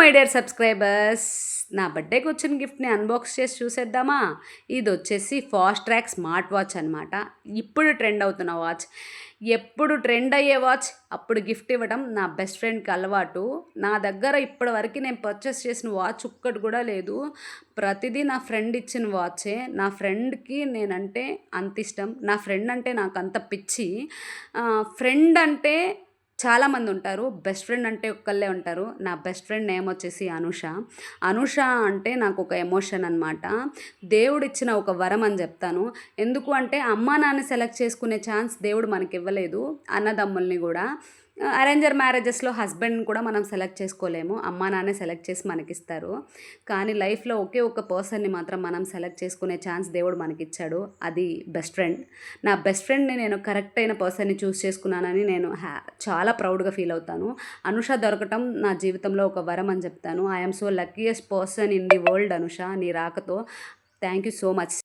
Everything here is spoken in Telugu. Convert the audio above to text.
మై డియర్ సబ్స్క్రైబర్స్, నా బర్త్డేకి వచ్చిన గిఫ్ట్ని అన్బాక్స్ చేసి చూసేద్దామా. ఇది వచ్చేసి ఫాస్ట్ ట్రాక్ స్మార్ట్ వాచ్ అనమాట. ఇప్పుడు ట్రెండ్ అవుతున్న వాచ్. ఎప్పుడు ట్రెండ్ అయ్యే వాచ్ అప్పుడు గిఫ్ట్ ఇవ్వడం నా బెస్ట్ ఫ్రెండ్కి అలవాటు. నా దగ్గర ఇప్పటివరకు నేను పర్చేస్ చేసిన వాచ్ ఒక్కటి కూడా లేదు. ప్రతిదీ నా ఫ్రెండ్ ఇచ్చిన వాచే. నా ఫ్రెండ్కి నేనంటే అంత ఇష్టం. నా ఫ్రెండ్ అంటే నాకు అంత పిచ్చి. ఫ్రెండ్ అంటే చాలామంది ఉంటారు. బెస్ట్ ఫ్రెండ్ అంటే ఒక్కళ్ళే ఉంటారు. నా బెస్ట్ ఫ్రెండ్ నేమ్ వచ్చేసి అనుష. అనుష అంటే నాకు ఒక ఎమోషన్ అనమాట. దేవుడిచ్చిన ఒక వరం అని చెప్తాను. ఎందుకు అంటే అమ్మా నాన్న సెలెక్ట్ చేసుకునే ఛాన్స్ దేవుడు మనకి ఇవ్వలేదు. అన్నదమ్ముల్ని కూడా అరేంజర్ మ్యారేజెస్లో హస్బెండ్ని కూడా మనం సెలెక్ట్ చేసుకోలేము. అమ్మా నాన్నే సెలెక్ట్ చేసి మనకిస్తారు. కానీ లైఫ్లో ఒకే ఒక పర్సన్ని మాత్రం మనం సెలెక్ట్ చేసుకునే ఛాన్స్ దేవుడు మనకిచ్చాడు. అది బెస్ట్ ఫ్రెండ్. నా బెస్ట్ ఫ్రెండ్ని నేను కరెక్ట్ అయిన పర్సన్ని చూస్ చేసుకున్నానని నేను చాలా ప్రౌడ్గా ఫీల్ అవుతాను. అనుష దొరకటం నా జీవితంలో ఒక వరం అని చెప్తాను. I'm so luckiest person in the world Anusha. నీ రాకతో థ్యాంక్ యూ సో మచ్.